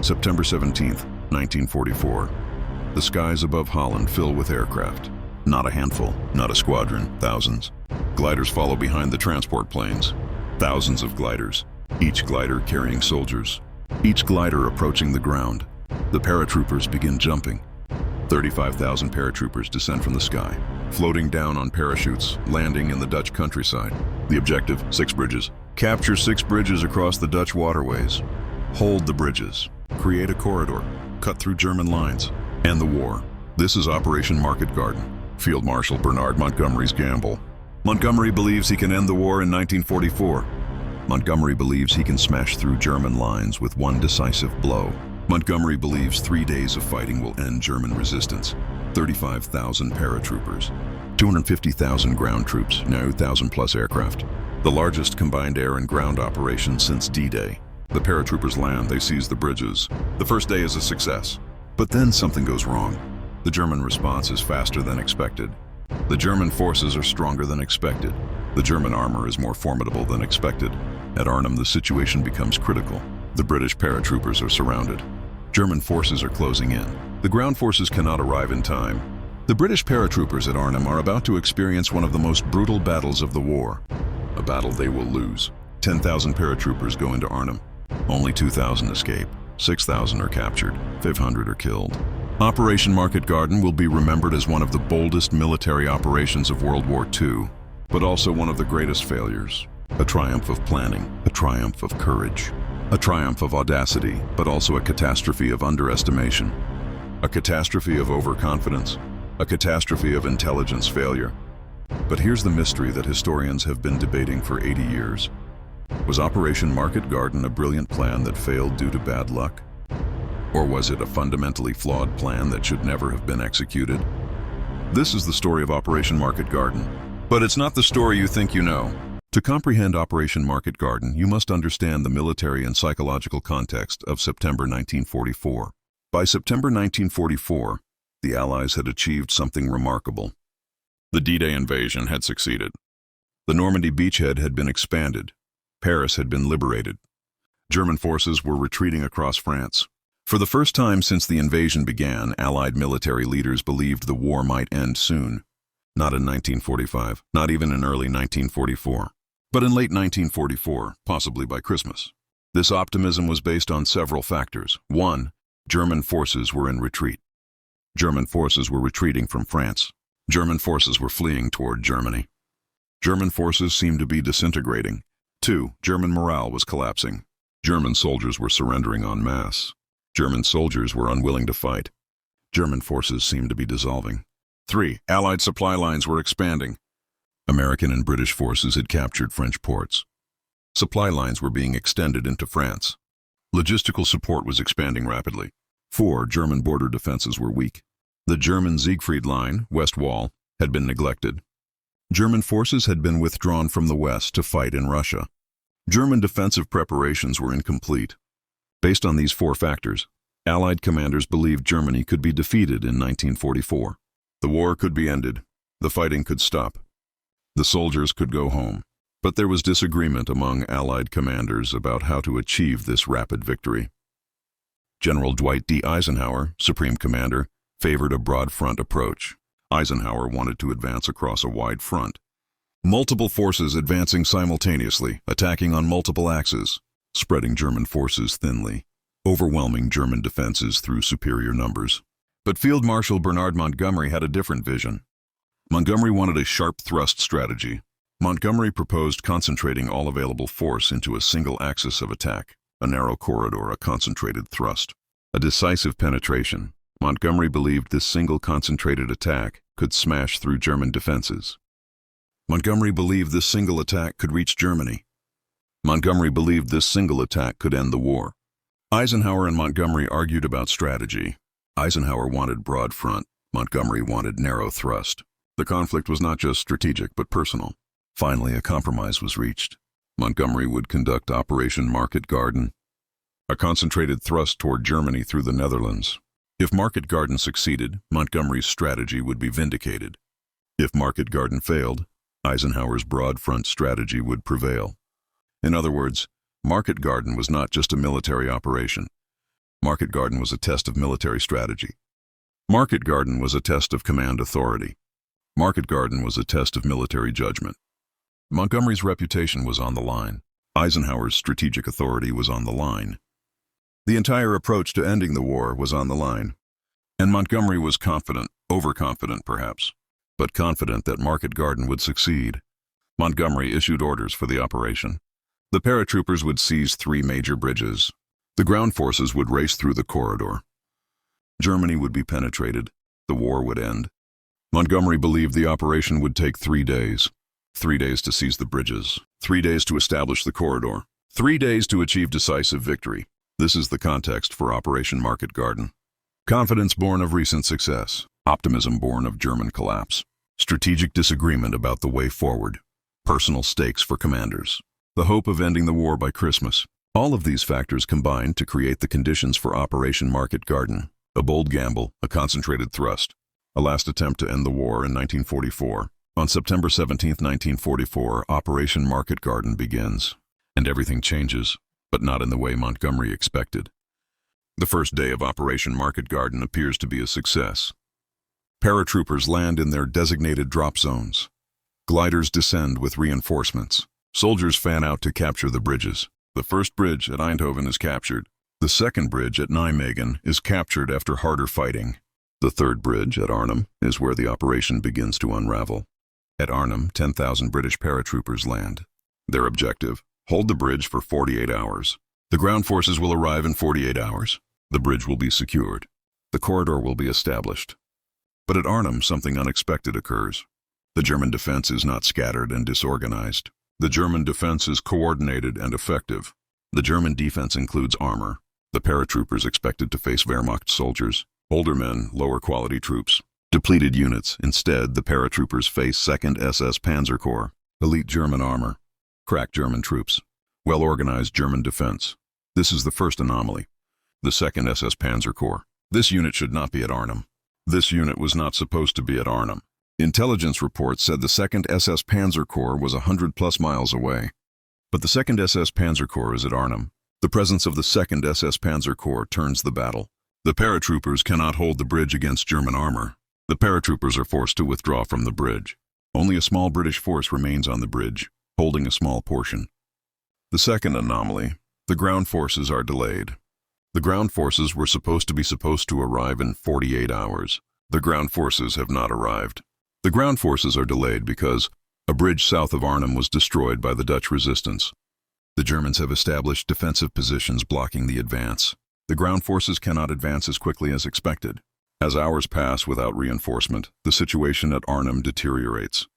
September 17th, 1944. The skies above Holland fill with aircraft. Not a handful, not a squadron, thousands. Gliders follow behind the transport planes. Thousands of gliders, each glider carrying soldiers. Each glider approaching the ground. The paratroopers begin jumping. 35,000 paratroopers descend from the sky, floating down on parachutes, landing in the Dutch countryside. The objective, 6 bridges. Capture 6 bridges across the Dutch waterways. Hold the bridges. Create a corridor. Cut through German lines. End the war. This is Operation Market Garden. Field Marshal Bernard Montgomery's gamble. Montgomery believes he can end the war in 1944. Montgomery believes he can smash through German lines with one decisive blow. Montgomery believes 3 days of fighting will end German resistance. 35,000 paratroopers, 250,000 ground troops, 9,000 plus aircraft. The largest combined air and ground operation since D-Day. The paratroopers land, they seize the bridges. The first day is a success. But then something goes wrong. The German response is faster than expected. The German forces are stronger than expected. The German armor is more formidable than expected. At Arnhem, the situation becomes critical. The British paratroopers are surrounded. German forces are closing in. The ground forces cannot arrive in time. The British paratroopers at Arnhem are about to experience one of the most brutal battles of the war. A battle they will lose. 10,000 paratroopers go into Arnhem. Only 2,000 escape. 6,000 are captured. 500 are killed. Operation Market Garden will be remembered as one of the boldest military operations of World War II, but also one of the greatest failures. A triumph of planning, a triumph of courage. A triumph of audacity, but also a catastrophe of underestimation. A catastrophe of overconfidence. A catastrophe of intelligence failure. But here's the mystery that historians have been debating for 80 years. Was Operation Market Garden a brilliant plan that failed due to bad luck? Or was it a fundamentally flawed plan that should never have been executed? This is the story of Operation Market Garden. But it's not the story you think you know. To comprehend Operation Market Garden, you must understand the military and psychological context of September 1944. By September 1944, the Allies had achieved something remarkable. The D-Day invasion had succeeded. The Normandy beachhead had been expanded. Paris had been liberated. German forces were retreating across France. For the first time since the invasion began, Allied military leaders believed the war might end soon. Not in 1945, not even in early 1944. But in late 1944, possibly by Christmas. This optimism was based on several factors. 1. German forces were in retreat. German forces were retreating from France. German forces were fleeing toward Germany. German forces seemed to be disintegrating. 2. German morale was collapsing. German soldiers were surrendering en masse. German soldiers were unwilling to fight. German forces seemed to be dissolving. 3. Allied supply lines were expanding. American and British forces had captured French ports. Supply lines were being extended into France. Logistical support was expanding rapidly. 4. German border defenses were weak. The German Siegfried Line, West Wall, had been neglected. German forces had been withdrawn from the West to fight in Russia. German defensive preparations were incomplete. Based on these 4 factors, Allied commanders believed Germany could be defeated in 1944. The war could be ended. The fighting could stop. The soldiers could go home. But there was disagreement among Allied commanders about how to achieve this rapid victory. General Dwight D. Eisenhower, Supreme Commander, favored a broad front approach. Eisenhower wanted to advance across a wide front. Multiple forces advancing simultaneously, attacking on multiple axes, spreading German forces thinly, overwhelming German defenses through superior numbers. But Field Marshal Bernard Montgomery had a different vision. Montgomery wanted a sharp thrust strategy. Montgomery proposed concentrating all available force into a single axis of attack, a narrow corridor, a concentrated thrust, a decisive penetration. Montgomery believed this single concentrated attack could smash through German defenses. Montgomery believed this single attack could reach Germany. Montgomery believed this single attack could end the war. Eisenhower and Montgomery argued about strategy. Eisenhower wanted broad front. Montgomery wanted narrow thrust. The conflict was not just strategic but personal. Finally, a compromise was reached. Montgomery would conduct Operation Market Garden, a concentrated thrust toward Germany through the Netherlands. If Market Garden succeeded, Montgomery's strategy would be vindicated. If Market Garden failed, Eisenhower's broad front strategy would prevail. In other words, Market Garden was not just a military operation. Market Garden was a test of military strategy. Market Garden was a test of command authority. Market Garden was a test of military judgment. Montgomery's reputation was on the line. Eisenhower's strategic authority was on the line. The entire approach to ending the war was on the line. And Montgomery was confident, overconfident perhaps, but confident that Market Garden would succeed. Montgomery issued orders for the operation. The paratroopers would seize 3 major bridges. The ground forces would race through the corridor. Germany would be penetrated. The war would end. Montgomery believed the operation would take 3 days. 3 days to seize the bridges. 3 days to establish the corridor. 3 days to achieve decisive victory. This is the context for Operation Market Garden. Confidence born of recent success. Optimism born of German collapse. Strategic disagreement about the way forward. Personal stakes for commanders. The hope of ending the war by Christmas. All of these factors combined to create the conditions for Operation Market Garden. A bold gamble, a concentrated thrust. A last attempt to end the war in 1944. On September 17, 1944, Operation Market Garden begins. And everything changes, but not in the way Montgomery expected. The first day of Operation Market Garden appears to be a success. Paratroopers land in their designated drop zones. Gliders descend with reinforcements. Soldiers fan out to capture the bridges. The first bridge at Eindhoven is captured. The second bridge at Nijmegen is captured after harder fighting. The third bridge at Arnhem is where the operation begins to unravel. At Arnhem, 10,000 British paratroopers land. Their objective: hold the bridge for 48 hours. The ground forces will arrive in 48 hours. The bridge will be secured. The corridor will be established. But at Arnhem, something unexpected occurs. The German defense is not scattered and disorganized. The German defense is coordinated and effective. The German defense includes armor. The paratroopers expected to face Wehrmacht soldiers, older men, lower quality troops, depleted units. Instead, the paratroopers face 2nd SS Panzer Corps, elite German armor, crack German troops, well-organized German defense. This is the first anomaly. The 2nd SS Panzer Corps. This unit should not be at Arnhem. This unit was not supposed to be at Arnhem. Intelligence reports said the 2nd SS Panzer Corps was 100+ miles away. But the 2nd SS Panzer Corps is at Arnhem. The presence of the 2nd SS Panzer Corps turns the battle. The paratroopers cannot hold the bridge against German armor. The paratroopers are forced to withdraw from the bridge. Only a small British force remains on the bridge, holding a small portion. The second anomaly: the ground forces are delayed. The ground forces were supposed to arrive in 48 hours. The ground forces have not arrived. The ground forces are delayed because a bridge south of Arnhem was destroyed by the Dutch resistance. The Germans have established defensive positions blocking the advance. The ground forces cannot advance as quickly as expected. As hours pass without reinforcement, the situation at Arnhem deteriorates.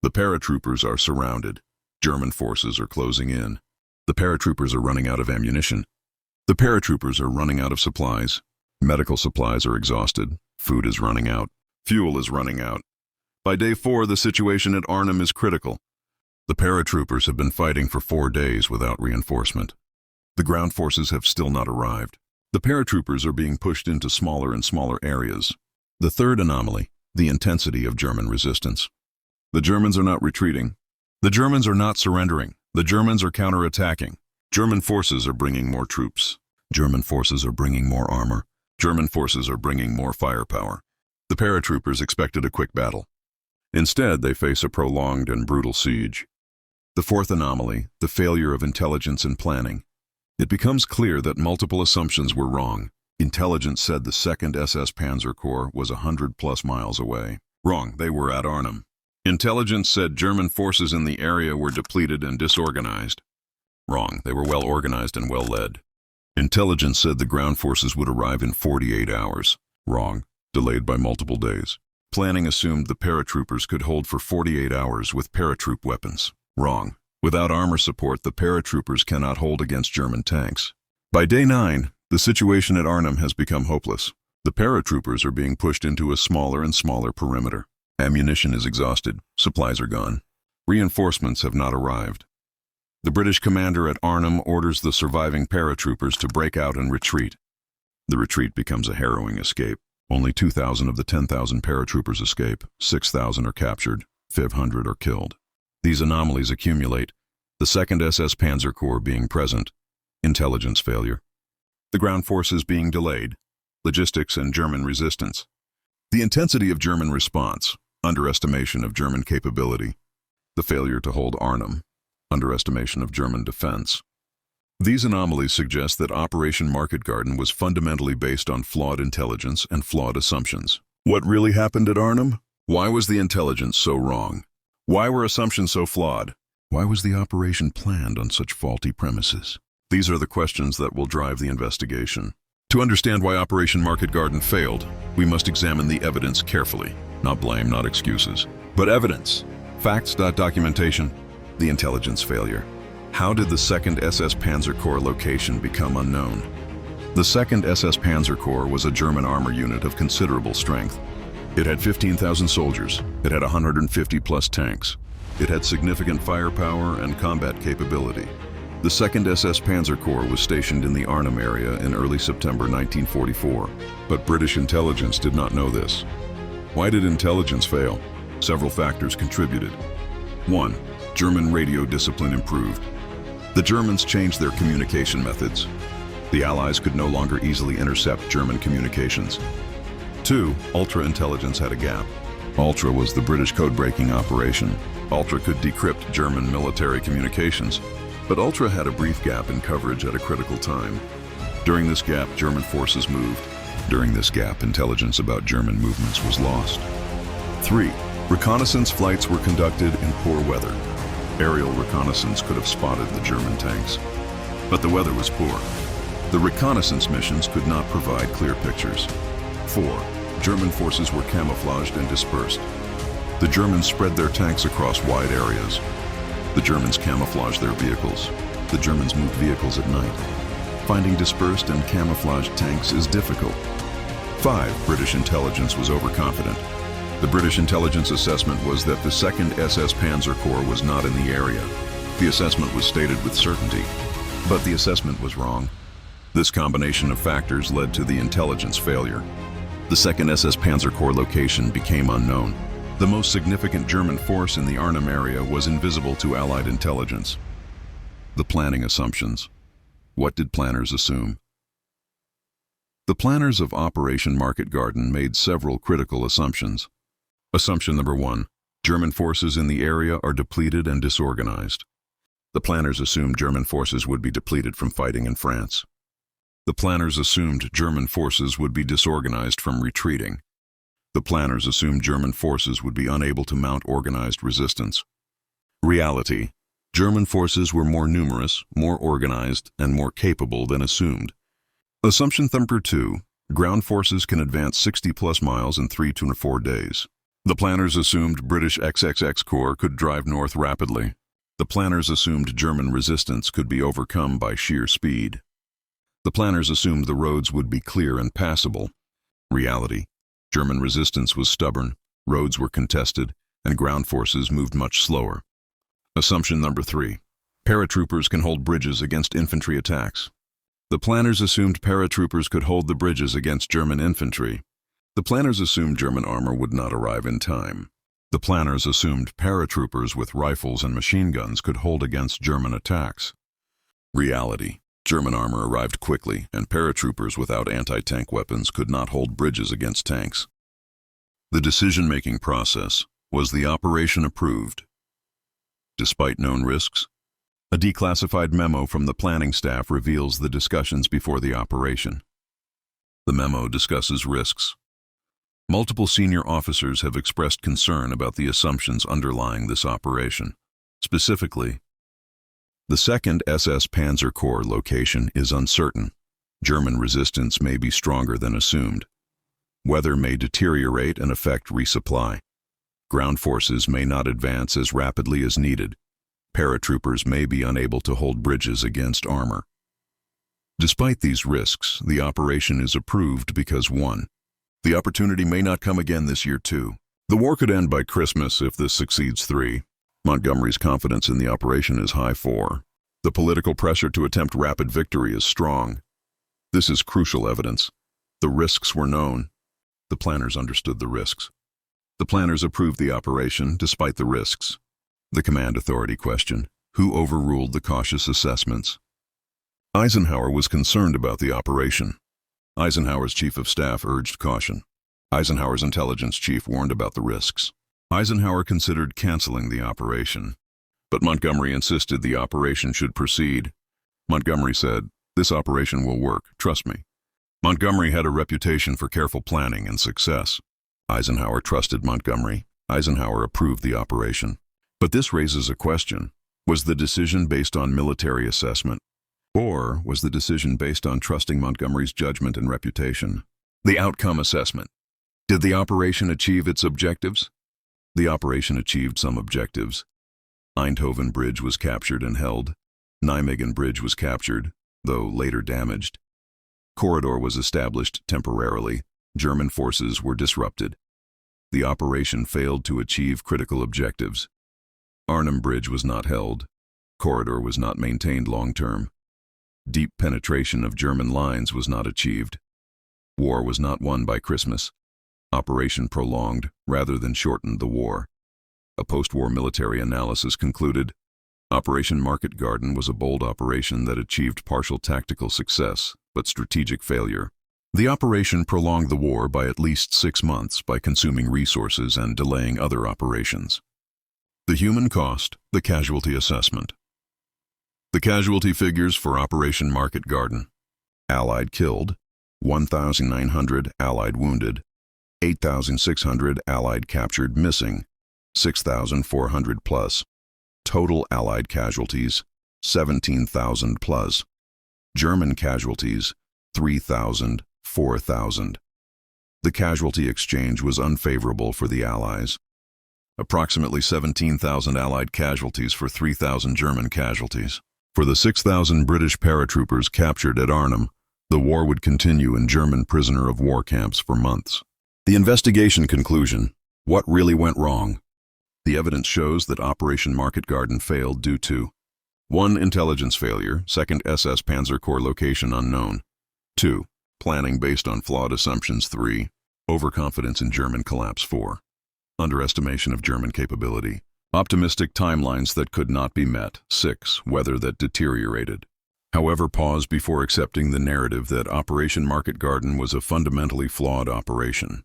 The paratroopers are surrounded. German forces are closing in. The paratroopers are running out of ammunition. The paratroopers are running out of supplies. Medical supplies are exhausted. Food is running out. Fuel is running out. By day 4, the situation at Arnhem is critical. The paratroopers have been fighting for 4 days without reinforcement. The ground forces have still not arrived. The paratroopers are being pushed into smaller and smaller areas. The third anomaly: the intensity of German resistance. The Germans are not retreating. The Germans are not surrendering. The Germans are counterattacking. German forces are bringing more troops. German forces are bringing more armor. German forces are bringing more firepower. The paratroopers expected a quick battle. Instead, they face a prolonged and brutal siege. The fourth anomaly: the failure of intelligence and planning. It becomes clear that multiple assumptions were wrong. Intelligence said the 2nd SS Panzer Corps was 100+ miles away. Wrong, they were at Arnhem. Intelligence said German forces in the area were depleted and disorganized. Wrong, they were well organized and well led. Intelligence said the ground forces would arrive in 48 hours. Wrong, delayed by multiple days. Planning assumed the paratroopers could hold for 48 hours with paratroop weapons. Wrong. Without armor support, the paratroopers cannot hold against German tanks. By day 9, the situation at Arnhem has become hopeless. The paratroopers are being pushed into a smaller and smaller perimeter. Ammunition is exhausted. Supplies are gone. Reinforcements have not arrived. The British commander at Arnhem orders the surviving paratroopers to break out and retreat. The retreat becomes a harrowing escape. Only 2,000 of the 10,000 paratroopers escape. 6,000 are captured. 500 are killed. These anomalies accumulate. The 2nd SS Panzer Corps being present. Intelligence failure. the ground forces being delayed, logistics and German resistance, the intensity of German response, underestimation of German capability, the failure to hold Arnhem, underestimation of German defense. These anomalies suggest that Operation Market Garden was fundamentally based on flawed intelligence and flawed assumptions. What really happened at Arnhem? Why was the intelligence so wrong? Why were assumptions so flawed? Why was the operation planned on such faulty premises? These are the questions that will drive the investigation. To understand why Operation Market Garden failed, we must examine the evidence carefully. Not blame, not excuses, but evidence. Facts, documentation, the intelligence failure. How did the 2nd SS Panzer Corps location become unknown? The 2nd SS Panzer Corps was a German armor unit of considerable strength. It had 15,000 soldiers. It had 150-plus tanks. It had significant firepower and combat capability. The 2nd SS Panzer Corps was stationed in the Arnhem area in early September 1944, but British intelligence did not know this. Why did intelligence fail? Several factors contributed. 1. German radio discipline improved. The Germans changed their communication methods. The Allies could no longer easily intercept German communications. 2. Ultra intelligence had a gap. Ultra was the British code-breaking operation. Ultra could decrypt German military communications, but Ultra had a brief gap in coverage at a critical time. During this gap, German forces moved. During this gap, intelligence about German movements was lost. 3. Reconnaissance flights were conducted in poor weather. Aerial reconnaissance could have spotted the German tanks, but the weather was poor. The reconnaissance missions could not provide clear pictures. 4. German forces were camouflaged and dispersed. The Germans spread their tanks across wide areas. The Germans camouflaged their vehicles. The Germans moved vehicles at night. Finding dispersed and camouflaged tanks is difficult. 5. British intelligence was overconfident. The British intelligence assessment was that the 2nd SS Panzer Corps was not in the area. The assessment was stated with certainty, but the assessment was wrong. This combination of factors led to the intelligence failure. The 2nd SS Panzer Corps location became unknown. The most significant German force in the Arnhem area was invisible to Allied intelligence. The planning assumptions. What did planners assume? The planners of Operation Market Garden made several critical assumptions. Assumption number 1. German forces in the area are depleted and disorganized. The planners assumed German forces would be depleted from fighting in France. The planners assumed German forces would be disorganized from retreating. The planners assumed German forces would be unable to mount organized resistance. Reality. German forces were more numerous, more organized, and more capable than assumed. Assumption number 2. Ground forces can advance 60-plus miles in 3 to 4 days. The planners assumed British XXX Corps could drive north rapidly. The planners assumed German resistance could be overcome by sheer speed. The planners assumed the roads would be clear and passable. Reality. German resistance was stubborn, roads were contested, and ground forces moved much slower. Assumption number 3. Paratroopers can hold bridges against infantry attacks. The planners assumed paratroopers could hold the bridges against German infantry. The planners assumed German armor would not arrive in time. The planners assumed paratroopers with rifles and machine guns could hold against German attacks. Reality. German armor arrived quickly, and paratroopers without anti-tank weapons could not hold bridges against tanks. The decision-making process. Was the operation approved? Despite known risks? A declassified memo from the planning staff reveals the discussions before the operation. The memo discusses risks. Multiple senior officers have expressed concern about the assumptions underlying this operation. Specifically, the 2nd SS Panzer Corps location is uncertain. German resistance may be stronger than assumed. Weather may deteriorate and affect resupply. Ground forces may not advance as rapidly as needed. Paratroopers may be unable to hold bridges against armor. Despite these risks, the operation is approved because 1. The opportunity may not come again this year. 2. The war could end by Christmas if this succeeds. 3. Montgomery's confidence in the operation is high. 4. The political pressure to attempt rapid victory is strong. This is crucial evidence. The risks were known. The planners understood the risks. The planners approved the operation despite the risks. The command authority question. Who overruled the cautious assessments? Eisenhower was concerned about the operation. Eisenhower's chief of staff urged caution. Eisenhower's intelligence chief warned about the risks. Eisenhower considered canceling the operation, but Montgomery insisted the operation should proceed. Montgomery said, "This operation will work, trust me." Montgomery had a reputation for careful planning and success. Eisenhower trusted Montgomery. Eisenhower approved the operation. But this raises a question. Was the decision based on military assessment? Or was the decision based on trusting Montgomery's judgment and reputation? The outcome assessment. Did the operation achieve its objectives? The operation achieved some objectives. Eindhoven Bridge was captured and held. Nijmegen Bridge was captured, though later damaged. Corridor was established temporarily. German forces were disrupted. The operation failed to achieve critical objectives. Arnhem Bridge was not held. Corridor was not maintained long-term. Deep penetration of German lines was not achieved. War was not won by Christmas. Operation prolonged rather than shortened the war. A post-war military analysis concluded, Operation Market Garden was a bold operation that achieved partial tactical success, but strategic failure. The operation prolonged the war by at least 6 months by consuming resources and delaying other operations. The human cost, the casualty assessment. The casualty figures for Operation Market Garden. Allied killed, 1,900 Allied wounded, 8,600 Allied captured missing, 6,400 plus. Total Allied casualties, 17,000 plus. German casualties, 3,000, 4,000. The casualty exchange was unfavorable for the Allies. Approximately 17,000 Allied casualties for 3,000 German casualties. For the 6,000 British paratroopers captured at Arnhem, the war would continue in German prisoner of war camps for months. The investigation conclusion. What really went wrong? The evidence shows that Operation Market Garden failed due to 1. Intelligence failure, 2nd SS Panzer Corps location unknown. 2. Planning based on flawed assumptions. 3. Overconfidence in German collapse. 4. Underestimation of German capability. Optimistic timelines that could not be met. 6. Weather that deteriorated. However, pause before accepting the narrative that Operation Market Garden was a fundamentally flawed operation.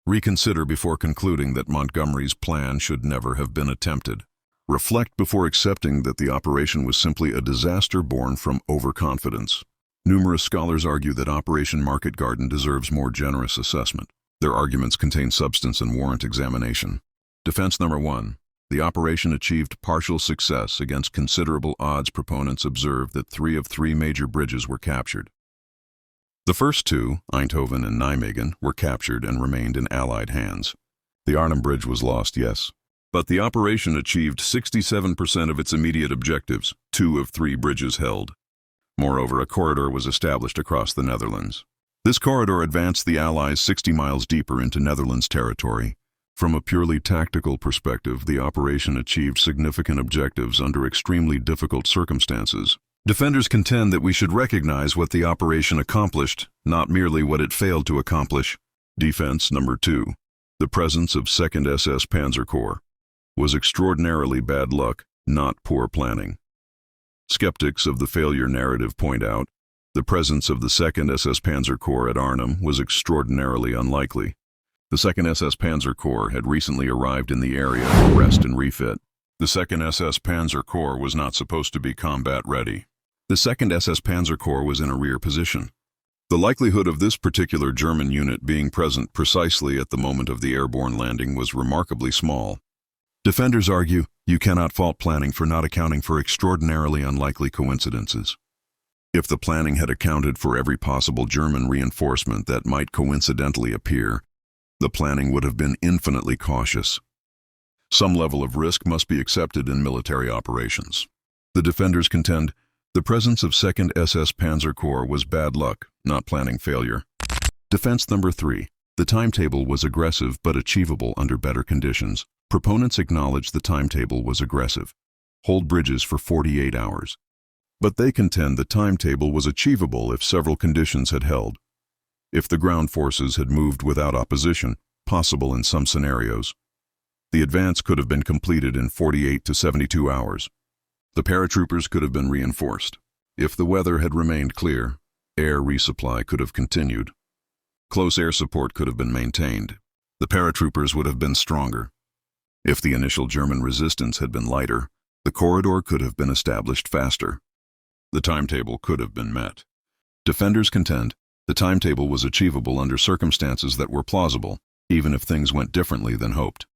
Reconsider before concluding that Montgomery's plan should never have been attempted. Reflect before accepting that the operation was simply a disaster born from overconfidence. Numerous scholars argue that Operation Market Garden deserves more generous assessment. Their arguments contain substance and warrant examination. Defense number 1. The operation achieved partial success against considerable odds. Proponents observed that 3 of 3 major bridges were captured. The first 2, Eindhoven and Nijmegen, were captured and remained in Allied hands. The Arnhem Bridge was lost, yes. But the operation achieved 67% of its immediate objectives, 2 of 3 bridges held. Moreover, a corridor was established across the Netherlands. This corridor advanced the Allies 60 miles deeper into Netherlands territory. From a purely tactical perspective, the operation achieved significant objectives under extremely difficult circumstances. Defenders contend that we should recognize what the operation accomplished, not merely what it failed to accomplish. Defense number 2. The presence of 2nd SS Panzer Corps was extraordinarily bad luck, not poor planning. Skeptics of the failure narrative point out, the presence of the 2nd SS Panzer Corps at Arnhem was extraordinarily unlikely. The 2nd SS Panzer Corps had recently arrived in the area to rest and refit. The 2nd SS Panzer Corps was not supposed to be combat ready. The 2nd SS Panzer Corps was in a rear position. The likelihood of this particular German unit being present precisely at the moment of the airborne landing was remarkably small. Defenders argue, you cannot fault planning for not accounting for extraordinarily unlikely coincidences. If the planning had accounted for every possible German reinforcement that might coincidentally appear, the planning would have been infinitely cautious. Some level of risk must be accepted in military operations. The defenders contend, the presence of 2nd SS Panzer Corps was bad luck, not planning failure. Defense number 3. The timetable was aggressive but achievable under better conditions. Proponents acknowledge the timetable was aggressive. Hold bridges for 48 hours. But they contend the timetable was achievable if several conditions had held. If the ground forces had moved without opposition, possible in some scenarios, the advance could have been completed in 48 to 72 hours. The paratroopers could have been reinforced. If the weather had remained clear, air resupply could have continued. Close air support could have been maintained. The paratroopers would have been stronger. If the initial German resistance had been lighter, the corridor could have been established faster. The timetable could have been met. Defenders contend the timetable was achievable under circumstances that were plausible, even if things went differently than hoped.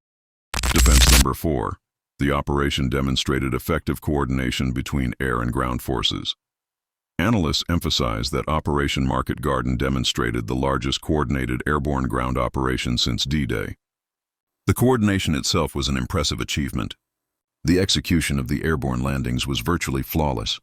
Defense number 4. The operation demonstrated effective coordination between air and ground forces. Analysts emphasize that Operation Market Garden demonstrated the largest coordinated airborne ground operation since D-Day. The coordination itself was an impressive achievement. The execution of the airborne landings was virtually flawless.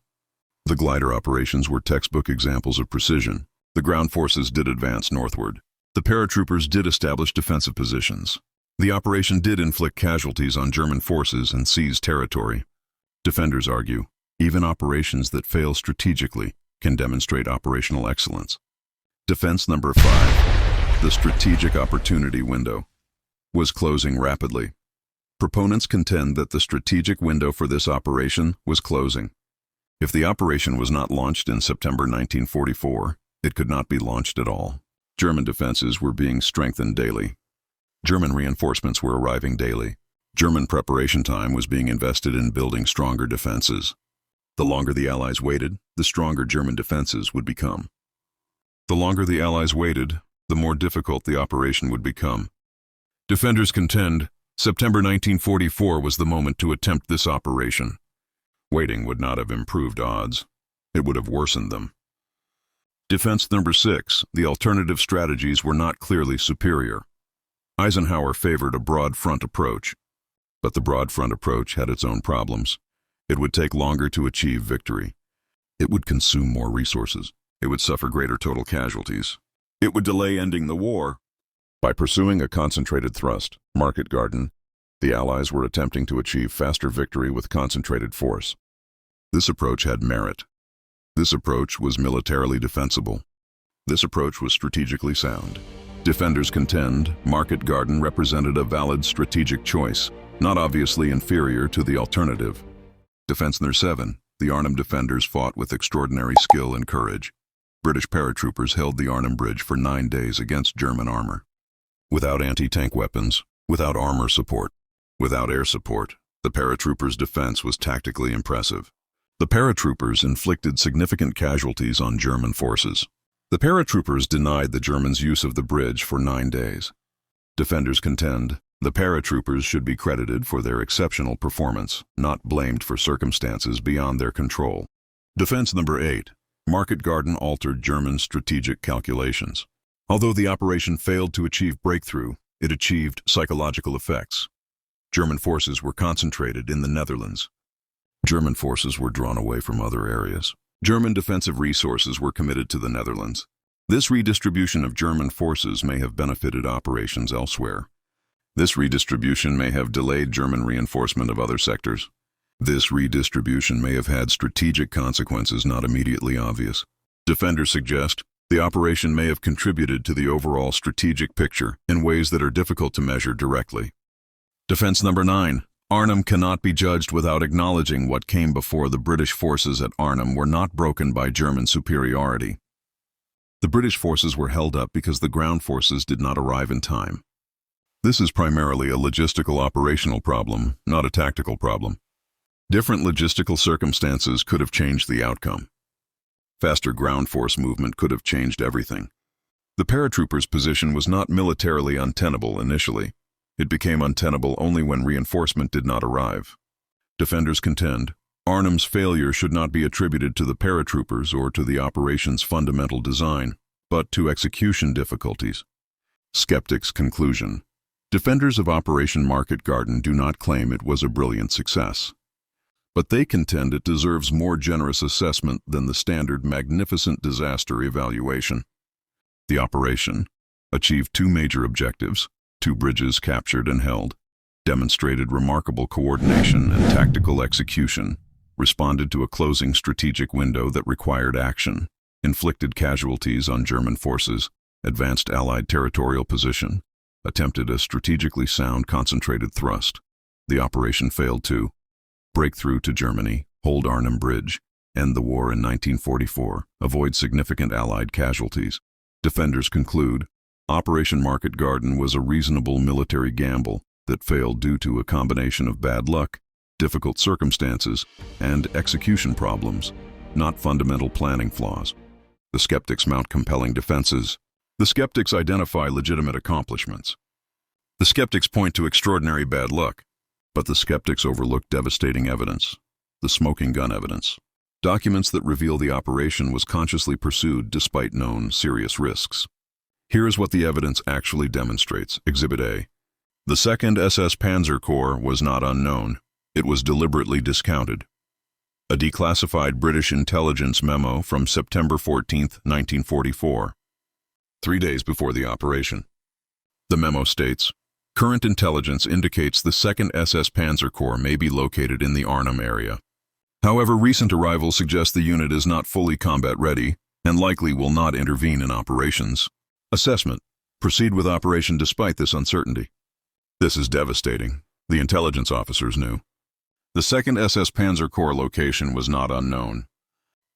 The glider operations were textbook examples of precision. The ground forces did advance northward. The paratroopers did establish defensive positions. The operation did inflict casualties on German forces and seize territory. Defenders argue, even operations that fail strategically can demonstrate operational excellence. Defense number 5. The strategic opportunity window was closing rapidly. Proponents contend that the strategic window for this operation was closing. If the operation was not launched in September 1944, it could not be launched at all. German defenses were being strengthened daily. German reinforcements were arriving daily. German preparation time was being invested in building stronger defenses. The longer the Allies waited, the stronger German defenses would become. The longer the Allies waited, the more difficult the operation would become. Defenders contend September 1944 was the moment to attempt this operation. Waiting would not have improved odds. It would have worsened them. Defense number 6. The alternative strategies were not clearly superior. Eisenhower favored a broad front approach. But the broad front approach had its own problems. It would take longer to achieve victory. It would consume more resources. It would suffer greater total casualties. It would delay ending the war. By pursuing a concentrated thrust, Market Garden, the Allies were attempting to achieve faster victory with concentrated force. This approach had merit. This approach was militarily defensible. This approach was strategically sound. Defenders contend Market Garden represented a valid strategic choice, not obviously inferior to the alternative. Defense number 7. The Arnhem defenders fought with extraordinary skill and courage. British paratroopers held the Arnhem Bridge for 9 days against German armor. Without anti-tank weapons, without armor support, without air support, the paratroopers' defense was tactically impressive. The paratroopers inflicted significant casualties on German forces. The paratroopers denied the Germans use of the bridge for 9 days. Defenders contend the paratroopers should be credited for their exceptional performance, not blamed for circumstances beyond their control. Defense number 8. Market Garden altered German strategic calculations. Although the operation failed to achieve breakthrough, it achieved psychological effects. German forces were concentrated in the Netherlands. German forces were drawn away from other areas. German defensive resources were committed to the Netherlands. This redistribution of German forces may have benefited operations elsewhere. This redistribution may have delayed German reinforcement of other sectors. This redistribution may have had strategic consequences not immediately obvious. Defenders suggest the operation may have contributed to the overall strategic picture in ways that are difficult to measure directly. Defense number 9. Arnhem cannot be judged without acknowledging what came before. The British forces at Arnhem were not broken by German superiority. The British forces were held up because the ground forces did not arrive in time. This is primarily a logistical operational problem, not a tactical problem. Different logistical circumstances could have changed the outcome. Faster ground force movement could have changed everything. The paratroopers' position was not militarily untenable initially. It became untenable only when reinforcement did not arrive. Defenders contend Arnhem's failure should not be attributed to the paratroopers or to the operation's fundamental design, but to execution difficulties. Skeptics' conclusion. Defenders of Operation Market Garden do not claim it was a brilliant success. But they contend it deserves more generous assessment than the standard magnificent disaster evaluation. The operation achieved 2 major objectives, 2 bridges captured and held, demonstrated remarkable coordination and tactical execution, responded to a closing strategic window that required action, inflicted casualties on German forces, advanced Allied territorial position, attempted a strategically sound concentrated thrust. The operation failed to break through to Germany, hold Arnhem Bridge, End the war in 1944. Avoid significant Allied casualties. Defenders conclude, Operation Market Garden was a reasonable military gamble that failed due to a combination of bad luck, difficult circumstances, and execution problems, not fundamental planning flaws. The skeptics mount compelling defenses. The skeptics identify legitimate accomplishments. The skeptics point to extraordinary bad luck, but the skeptics overlook devastating evidence, the smoking gun evidence. Documents that reveal the operation was consciously pursued despite known serious risks. Here is what the evidence actually demonstrates. Exhibit A. The 2nd SS Panzer Corps was not unknown. It was deliberately discounted. A declassified British intelligence memo from September 14, 1944. 3 days before the operation. The memo states, current intelligence indicates the 2nd SS Panzer Corps may be located in the Arnhem area. However, recent arrivals suggest the unit is not fully combat ready and likely will not intervene in operations. Assessment. Proceed with operation despite this uncertainty. This is devastating. The intelligence officers knew. The 2nd SS Panzer Corps location was not unknown.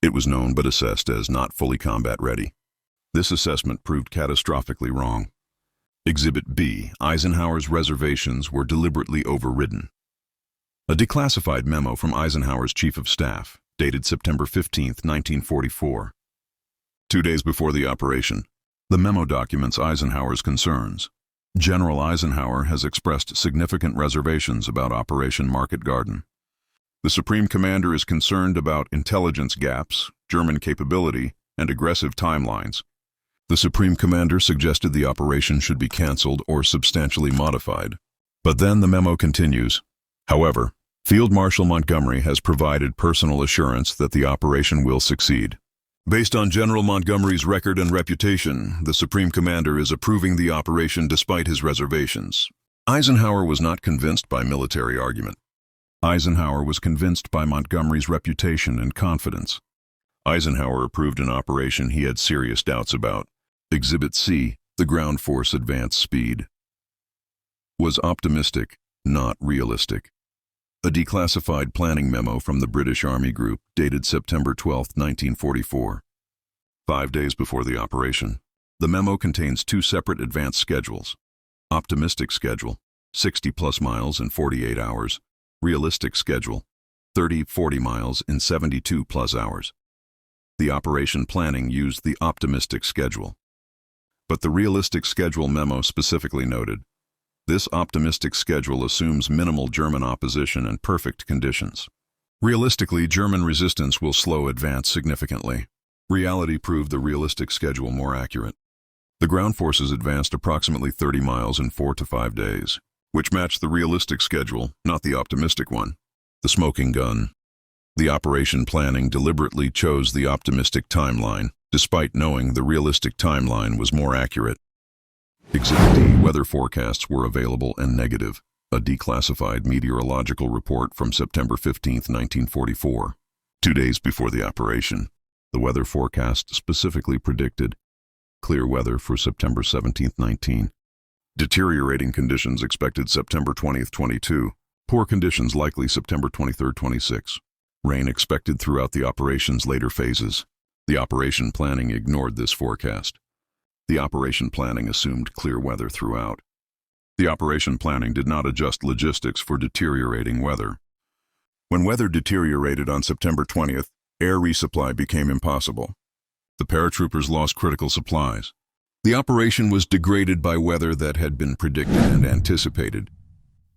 It was known but assessed as not fully combat ready. This assessment proved catastrophically wrong. Exhibit B. Eisenhower's reservations were deliberately overridden. A declassified memo from Eisenhower's Chief of Staff, dated September 15, 1944. 2 days before the operation, the memo documents Eisenhower's concerns. General Eisenhower has expressed significant reservations about Operation Market Garden. The Supreme Commander is concerned about intelligence gaps, German capability, and aggressive timelines. The Supreme Commander suggested the operation should be canceled or substantially modified. But then the memo continues. However, Field Marshal Montgomery has provided personal assurance that the operation will succeed. Based on General Montgomery's record and reputation, the Supreme Commander is approving the operation despite his reservations. Eisenhower was not convinced by military argument. Eisenhower was convinced by Montgomery's reputation and confidence. Eisenhower approved an operation he had serious doubts about. Exhibit C, the ground force advance speed, was optimistic, not realistic. A declassified planning memo from the British Army Group dated September 12, 1944. 5 days before the operation. The memo contains 2 separate advance schedules. Optimistic schedule, 60+ miles in 48 hours. Realistic schedule, 30-40 miles in 72+ hours. The operation planning used the optimistic schedule. But the realistic schedule memo specifically noted, this optimistic schedule assumes minimal German opposition and perfect conditions. Realistically, German resistance will slow advance significantly. Reality proved the realistic schedule more accurate. The ground forces advanced approximately 30 miles in 4 to 5 days, which matched the realistic schedule, not the optimistic one. The smoking gun. The operation planning deliberately chose the optimistic timeline, despite knowing the realistic timeline was more accurate. Exhibit D. Weather forecasts were available and negative. A declassified meteorological report from September 15, 1944. 2 days before the operation, the weather forecast specifically predicted clear weather for September 17, 19. Deteriorating conditions expected September 20, 22. Poor conditions likely September 23, 26. Rain expected throughout the operation's later phases. The operation planning ignored this forecast. The operation planning assumed clear weather throughout. The operation planning did not adjust logistics for deteriorating weather. When weather deteriorated on September 20th, air resupply became impossible. The paratroopers lost critical supplies. The operation was degraded by weather that had been predicted and anticipated.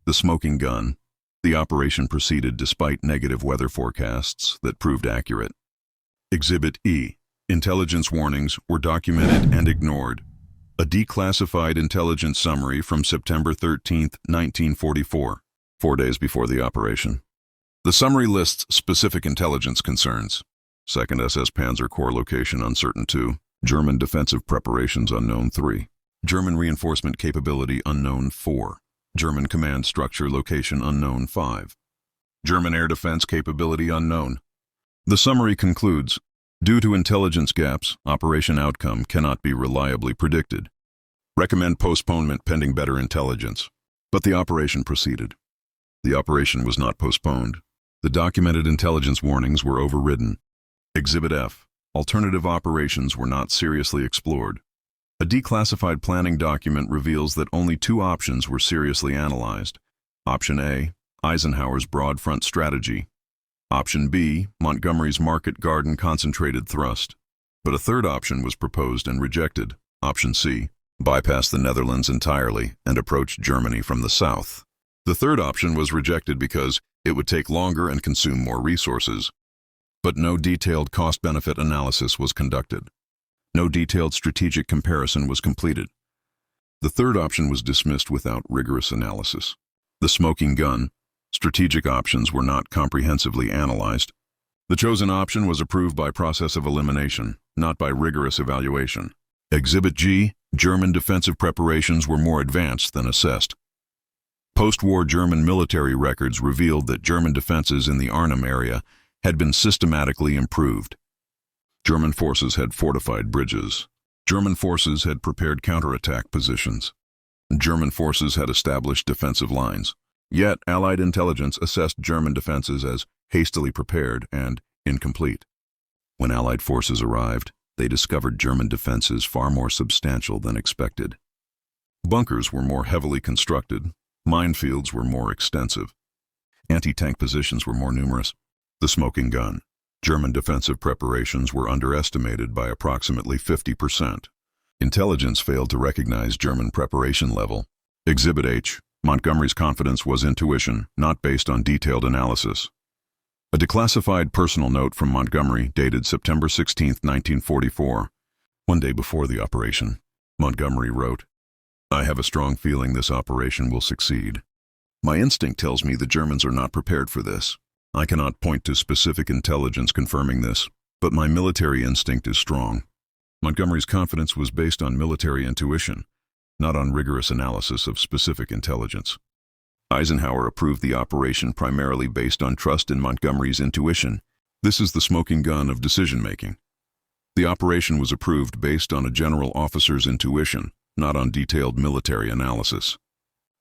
The smoking gun. The operation proceeded despite negative weather forecasts that proved accurate. Exhibit E. Intelligence warnings were documented and ignored. A declassified intelligence summary from September 13, 1944, 4 days before the operation. The summary lists specific intelligence concerns. 2nd SS Panzer Corps location uncertain 2. German defensive preparations unknown 3. German reinforcement capability unknown 4. German command structure location unknown 5. German air defense capability unknown. The summary concludes, due to intelligence gaps, operation outcome cannot be reliably predicted. Recommend postponement pending better intelligence. But the operation proceeded. The operation was not postponed. The documented intelligence warnings were overridden. Exhibit F. Alternative operations were not seriously explored. A declassified planning document reveals that only two options were seriously analyzed. Option A, Eisenhower's broad front strategy. Option B, Montgomery's market garden concentrated thrust. But a third option was proposed and rejected. Option C, bypass the Netherlands entirely and approach Germany from the south. The third option was rejected because it would take longer and consume more resources. But no detailed cost-benefit analysis was conducted. No detailed strategic comparison was completed. The third option was dismissed without rigorous analysis. The smoking gun, strategic options were not comprehensively analyzed. The chosen option was approved by process of elimination, not by rigorous evaluation. Exhibit G, German defensive preparations were more advanced than assessed. Post-war German military records revealed that German defenses in the Arnhem area had been systematically improved. German forces had fortified bridges. German forces had prepared counterattack positions. German forces had established defensive lines. Yet, Allied intelligence assessed German defenses as hastily prepared and incomplete. When Allied forces arrived, they discovered German defenses far more substantial than expected. Bunkers were more heavily constructed. Minefields were more extensive. Anti-tank positions were more numerous. The smoking gun. German defensive preparations were underestimated by approximately 50%. Intelligence failed to recognize German preparation level. Exhibit H. Montgomery's confidence was intuition, not based on detailed analysis. A declassified personal note from Montgomery dated September 16, 1944. One day before the operation, Montgomery wrote, "I have a strong feeling this operation will succeed. My instinct tells me the Germans are not prepared for this. I cannot point to specific intelligence confirming this, but my military instinct is strong." Montgomery's confidence was based on military intuition, not on rigorous analysis of specific intelligence. Eisenhower approved the operation primarily based on trust in Montgomery's intuition. This is the smoking gun of decision-making. The operation was approved based on a general officer's intuition, not on detailed military analysis.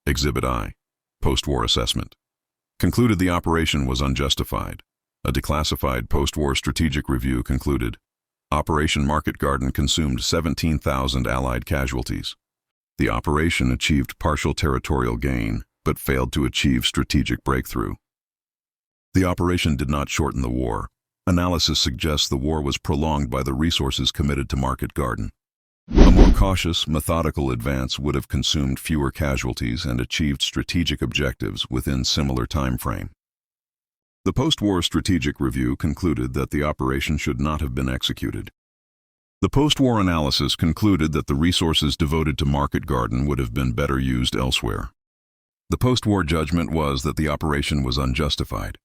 Exhibit I. Post-war assessment. Concluded the operation was unjustified. A declassified post-war strategic review concluded, Operation Market Garden consumed 17,000 Allied casualties. The operation achieved partial territorial gain, but failed to achieve strategic breakthrough. The operation did not shorten the war. Analysis suggests the war was prolonged by the resources committed to Market Garden. A more cautious, methodical advance would have consumed fewer casualties and achieved strategic objectives within similar time frame. The post-war strategic review concluded that the operation should not have been executed. The post-war analysis concluded that the resources devoted to Market Garden would have been better used elsewhere. The post-war judgment was that the operation was unjustified.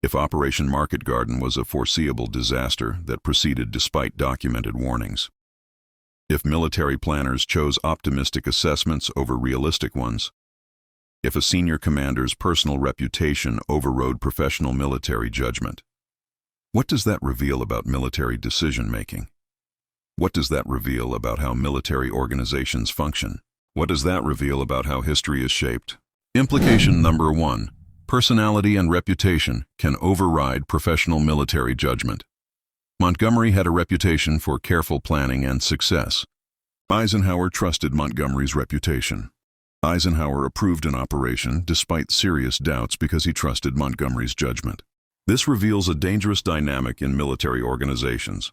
If Operation Market Garden was a foreseeable disaster that proceeded despite documented warnings. If military planners chose optimistic assessments over realistic ones. If a senior commander's personal reputation overrode professional military judgment. What does that reveal about military decision-making? What does that reveal about how military organizations function? What does that reveal about how history is shaped? Implication number 1. Personality and reputation can override professional military judgment. Montgomery had a reputation for careful planning and success. Eisenhower trusted Montgomery's reputation. Eisenhower approved an operation despite serious doubts because he trusted Montgomery's judgment. This reveals a dangerous dynamic in military organizations.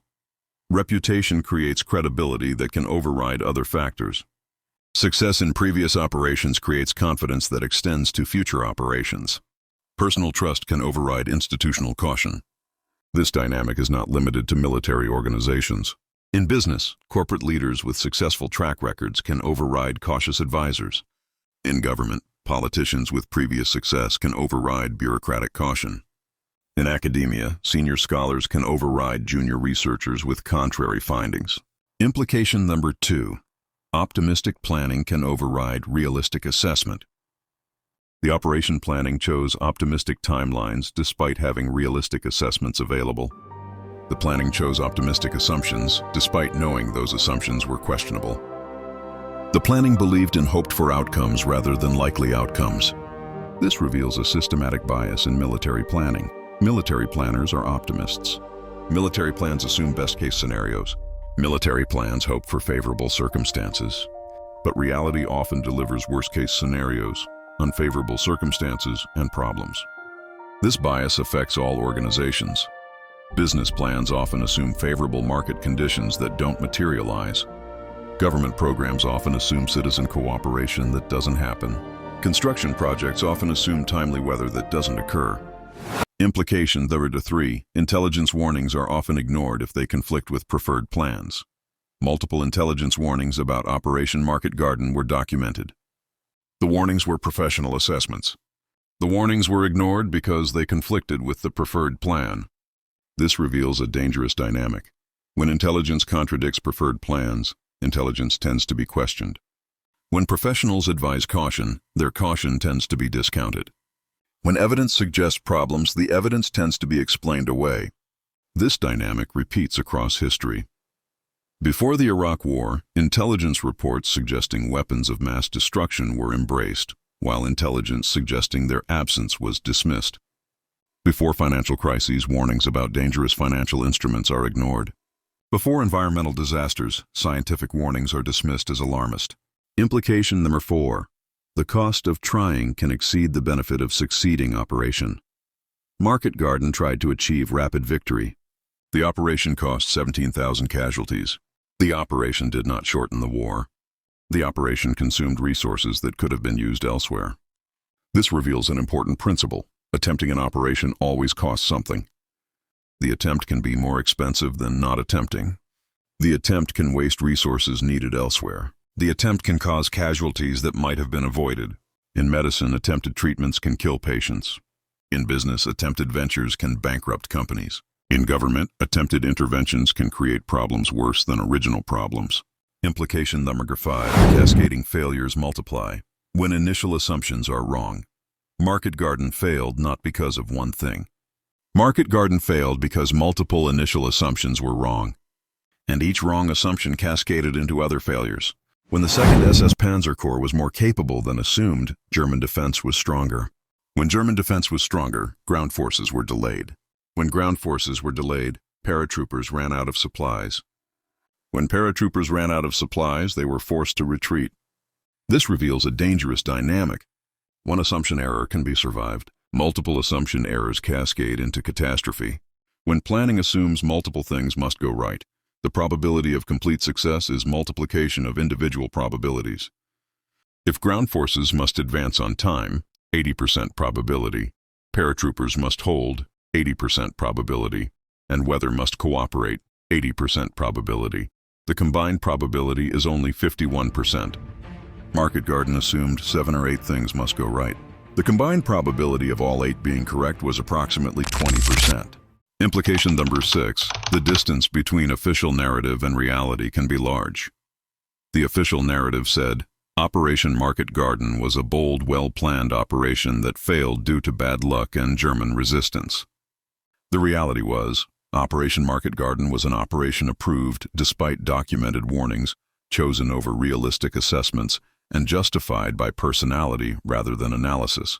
Reputation creates credibility that can override other factors. Success in previous operations creates confidence that extends to future operations. Personal trust can override institutional caution. This dynamic is not limited to military organizations. In business, corporate leaders with successful track records can override cautious advisors. In government, politicians with previous success can override bureaucratic caution. In academia, senior scholars can override junior researchers with contrary findings. Implication number 2. Optimistic planning can override realistic assessment. The operation planning chose optimistic timelines despite having realistic assessments available. The planning chose optimistic assumptions despite knowing those assumptions were questionable. The planning believed in hoped-for outcomes rather than likely outcomes. This reveals a systematic bias in military planning. Military planners are optimists. Military plans assume best-case scenarios. Military plans hope for favorable circumstances. But reality often delivers worst-case scenarios, unfavorable circumstances, and problems. This bias affects all organizations. Business plans often assume favorable market conditions that don't materialize. Government programs often assume citizen cooperation that doesn't happen. Construction projects often assume timely weather that doesn't occur. Implication number 3, intelligence warnings are often ignored if they conflict with preferred plans. Multiple intelligence warnings about Operation Market Garden were documented. The warnings were professional assessments. The warnings were ignored because they conflicted with the preferred plan. This reveals a dangerous dynamic. When intelligence contradicts preferred plans, intelligence tends to be questioned. When professionals advise caution, their caution tends to be discounted. When evidence suggests problems, the evidence tends to be explained away. This dynamic repeats across history. Before the Iraq War, intelligence reports suggesting weapons of mass destruction were embraced, while intelligence suggesting their absence was dismissed. Before financial crises, warnings about dangerous financial instruments are ignored. Before environmental disasters, scientific warnings are dismissed as alarmist. Implication number 4. The cost of trying can exceed the benefit of succeeding operation. Market Garden tried to achieve rapid victory. The operation cost 17,000 casualties. The operation did not shorten the war. The operation consumed resources that could have been used elsewhere. This reveals an important principle. Attempting an operation always costs something. The attempt can be more expensive than not attempting. The attempt can waste resources needed elsewhere. The attempt can cause casualties that might have been avoided. In medicine, attempted treatments can kill patients. In business, attempted ventures can bankrupt companies. In government, attempted interventions can create problems worse than original problems. Implication number 5. Cascading failures multiply. When initial assumptions are wrong. Market Garden failed not because of one thing. Market Garden failed because multiple initial assumptions were wrong. And each wrong assumption cascaded into other failures. When the 2nd SS Panzer Corps was more capable than assumed, German defense was stronger. When German defense was stronger, ground forces were delayed. When ground forces were delayed, paratroopers ran out of supplies. When paratroopers ran out of supplies, they were forced to retreat. This reveals a dangerous dynamic. One assumption error can be survived. Multiple assumption errors cascade into catastrophe. When planning assumes multiple things must go right, the probability of complete success is multiplication of individual probabilities. If ground forces must advance on time, 80% probability, paratroopers must hold, 80% probability, and weather must cooperate, 80% probability. The combined probability is only 51%. Market Garden assumed 7 or 8 things must go right. The combined probability of all 8 being correct was approximately 20%. Implication number 6. The distance between official narrative and reality can be large. The official narrative said, Operation Market Garden was a bold, well-planned operation that failed due to bad luck and German resistance. The reality was, Operation Market Garden was an operation approved despite documented warnings, chosen over realistic assessments, and justified by personality rather than analysis.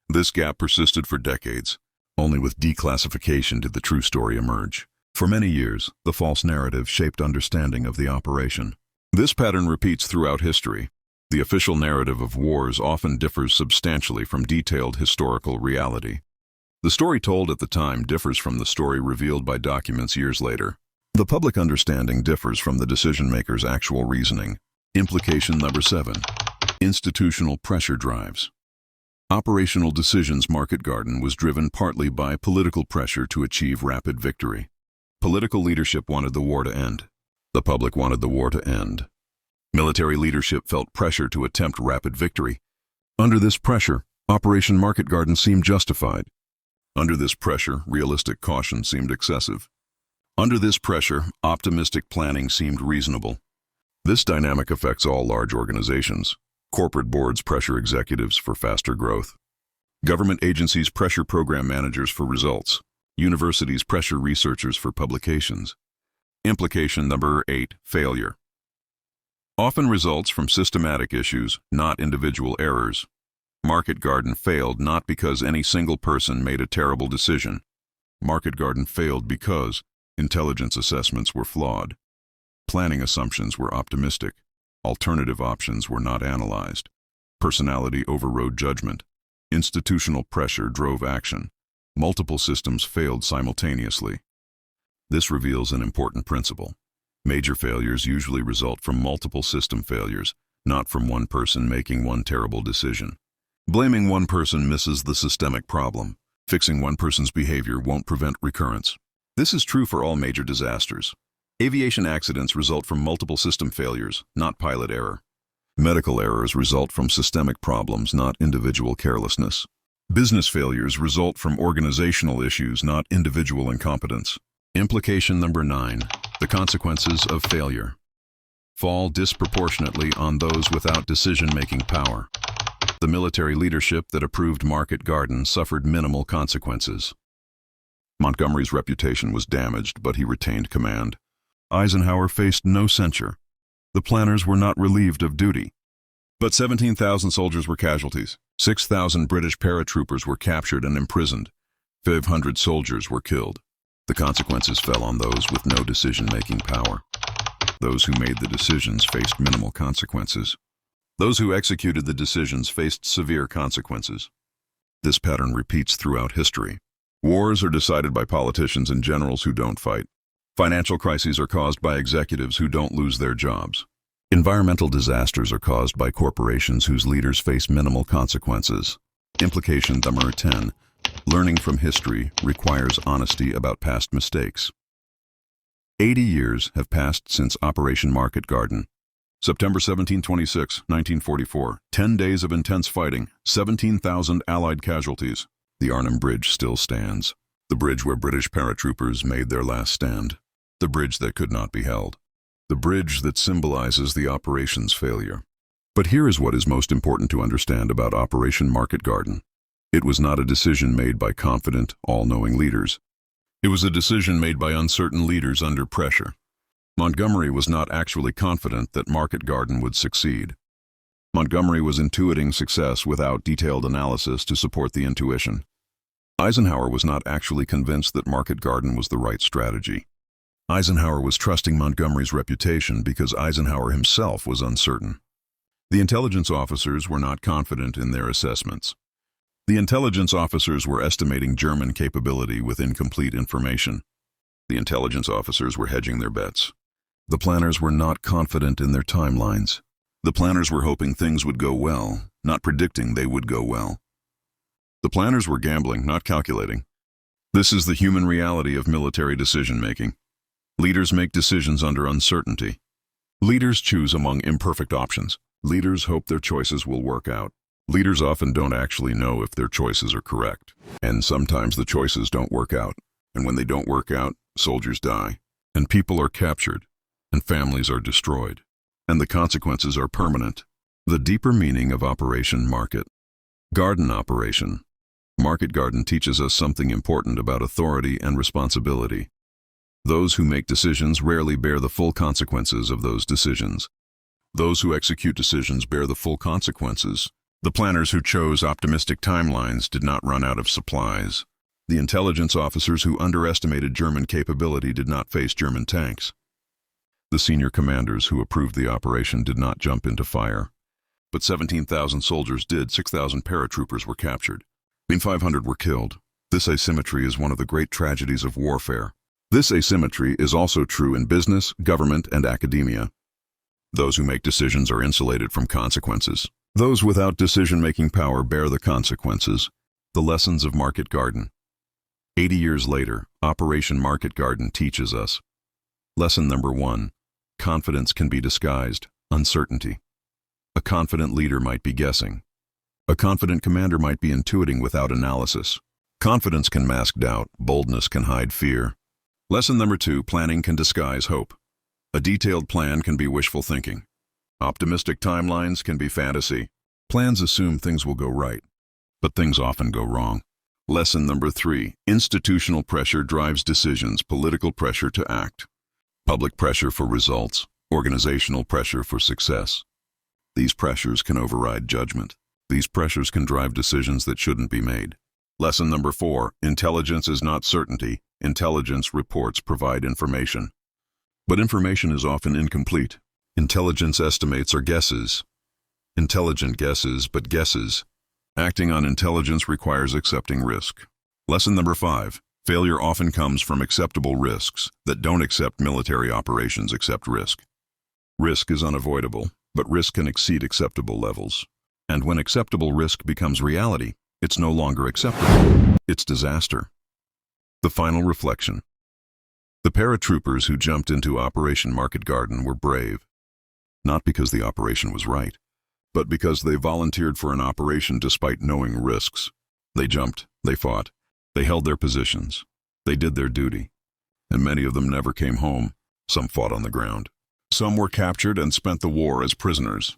This gap persisted for decades. Only with declassification did the true story emerge. For many years, the false narrative shaped understanding of the operation. This pattern repeats throughout history. The official narrative of wars often differs substantially from detailed historical reality. The story told at the time differs from the story revealed by documents years later. The public understanding differs from the decision-maker's actual reasoning. Implication number 7. Institutional pressure drives. Operational decisions Market Garden was driven partly by political pressure to achieve rapid victory. Political leadership wanted the war to end. The public wanted the war to end. Military leadership felt pressure to attempt rapid victory. Under this pressure, Operation Market Garden seemed justified. Under this pressure, realistic caution seemed excessive. Under this pressure, optimistic planning seemed reasonable. This dynamic affects all large organizations. Corporate boards pressure executives for faster growth. Government agencies pressure program managers for results. Universities pressure researchers for publications. Implication number 8. Failure. Often results from systematic issues, not individual errors. Market Garden failed not because any single person made a terrible decision. Market Garden failed because Intelligence assessments were flawed. Planning assumptions were optimistic. Alternative options were not analyzed. Personality overrode judgment. Institutional pressure drove action. Multiple systems failed simultaneously. This reveals an important principle. Major failures usually result from multiple system failures, not from one person making one terrible decision. Blaming one person misses the systemic problem. Fixing one person's behavior won't prevent recurrence. This is true for all major disasters. Aviation accidents result from multiple system failures, not pilot error. Medical errors result from systemic problems, not individual carelessness. Business failures result from organizational issues, not individual incompetence. Implication number 9. The consequences of failure fall disproportionately on those without decision-making power. The military leadership that approved Market Garden suffered minimal consequences. Montgomery's reputation was damaged, but he retained command. Eisenhower faced no censure. The planners were not relieved of duty. But 17,000 soldiers were casualties. 6,000 British paratroopers were captured and imprisoned. 500 soldiers were killed. The consequences fell on those with no decision-making power. Those who made the decisions faced minimal consequences. Those who executed the decisions faced severe consequences. This pattern repeats throughout history. Wars are decided by politicians and generals who don't fight. Financial crises are caused by executives who don't lose their jobs. Environmental disasters are caused by corporations whose leaders face minimal consequences. Implication number 10. Learning from history requires honesty about past mistakes. 80 years have passed since Operation Market Garden. September 1726, 1944. 10 days of intense fighting, 17,000 Allied casualties. The Arnhem Bridge still stands. The bridge where British paratroopers made their last stand. The bridge that could not be held. The bridge that symbolizes the operation's failure. But here is what is most important to understand about Operation Market Garden. It was not a decision made by confident, all-knowing leaders. It was a decision made by uncertain leaders under pressure. Montgomery was not actually confident that Market Garden would succeed. Montgomery was intuiting success without detailed analysis to support the intuition. Eisenhower was not actually convinced that Market Garden was the right strategy. Eisenhower was trusting Montgomery's reputation because Eisenhower himself was uncertain. The intelligence officers were not confident in their assessments. The intelligence officers were estimating German capability with incomplete information. The intelligence officers were hedging their bets. The planners were not confident in their timelines. The planners were hoping things would go well, not predicting they would go well. The planners were gambling, not calculating. This is the human reality of military decision-making. Leaders make decisions under uncertainty. Leaders choose among imperfect options. Leaders hope their choices will work out. Leaders often don't actually know if their choices are correct. And sometimes the choices don't work out. And when they don't work out, soldiers die. And people are captured. And families are destroyed. And the consequences are permanent. The deeper meaning of Operation Market Garden Operation. Market Garden teaches us something important about authority and responsibility. Those who make decisions rarely bear the full consequences of those decisions. Those who execute decisions bear the full consequences. The planners who chose optimistic timelines did not run out of supplies. The intelligence officers who underestimated German capability did not face German tanks. The senior commanders who approved the operation did not jump into fire. But 17,000 soldiers did. 6,000 paratroopers were captured. 500 were killed. This asymmetry is one of the great tragedies of warfare. This asymmetry is also true in business, government, and academia. Those who make decisions are insulated from consequences. Those without decision-making power bear the consequences. The lessons of Market Garden. 80 years later, Operation Market Garden teaches us. Lesson number 1. Confidence can be disguised. Uncertainty. A confident leader might be guessing. A confident commander might be intuiting without analysis. Confidence can mask doubt. Boldness can hide fear. Lesson number 2. Planning can disguise hope. A detailed plan can be wishful thinking. Optimistic timelines can be fantasy. Plans assume things will go right, but things often go wrong. Lesson number 3. Institutional pressure drives decisions. Political pressure to act. Public pressure for results. Organizational pressure for success. These pressures can override judgment. These pressures can drive decisions that shouldn't be made. Lesson number 4, intelligence is not certainty. Intelligence reports provide information. But information is often incomplete. Intelligence estimates are guesses. Intelligent guesses, but guesses. Acting on intelligence requires accepting risk. Lesson number 5, failure often comes from acceptable risks that don't accept military operations accept risk. Risk is unavoidable, but risk can exceed acceptable levels. And when acceptable risk becomes reality, it's no longer acceptable. It's disaster. The final reflection. The paratroopers who jumped into Operation Market Garden were brave. Not because the operation was right, but because they volunteered for an operation despite knowing risks. They jumped, they fought, they held their positions, they did their duty. And many of them never came home. Some fought on the ground. Some were captured and spent the war as prisoners.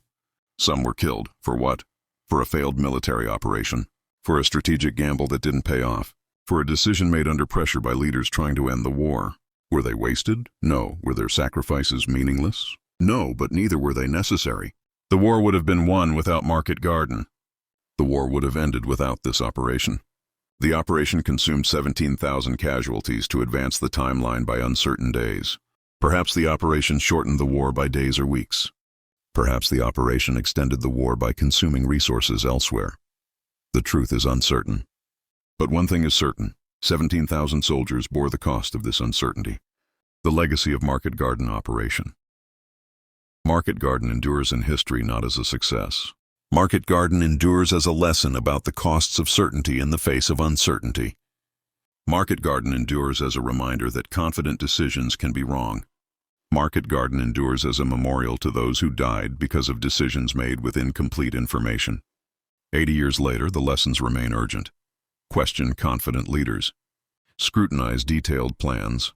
Some were killed. For what? For a failed military operation. For a strategic gamble that didn't pay off. For a decision made under pressure by leaders trying to end the war. Were they wasted? No. Were their sacrifices meaningless? No, but neither were they necessary. The war would have been won without Market Garden. The war would have ended without this operation. The operation consumed 17,000 casualties to advance the timeline by uncertain days. Perhaps the operation shortened the war by days or weeks. Perhaps the operation extended the war by consuming resources elsewhere. The truth is uncertain. But one thing is certain, 17,000 soldiers bore the cost of this uncertainty. The legacy of Market Garden operation. Market Garden endures in history not as a success. Market Garden endures as a lesson about the costs of certainty in the face of uncertainty. Market Garden endures as a reminder that confident decisions can be wrong. Market Garden endures as a memorial to those who died because of decisions made with incomplete information. 80 years later, the lessons remain urgent. Question confident leaders. Scrutinize detailed plans.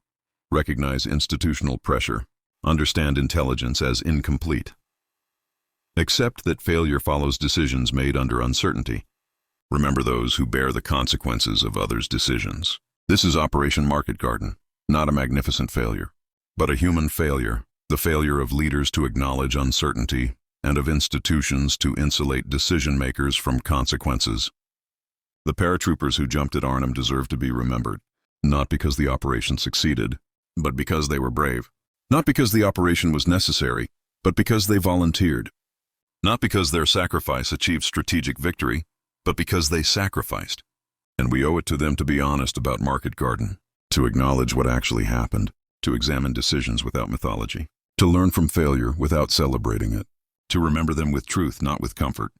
Recognize institutional pressure. Understand intelligence as incomplete. Accept that failure follows decisions made under uncertainty. Remember those who bear the consequences of others' decisions. This is Operation Market Garden, not a magnificent failure, but a human failure, the failure of leaders to acknowledge uncertainty and of institutions to insulate decision-makers from consequences. The paratroopers who jumped at Arnhem deserve to be remembered, not because the operation succeeded, but because they were brave. Not because the operation was necessary, but because they volunteered. Not because their sacrifice achieved strategic victory, but because they sacrificed. And we owe it to them to be honest about Market Garden, to acknowledge what actually happened, to examine decisions without mythology, to learn from failure without celebrating it, to remember them with truth, not with comfort.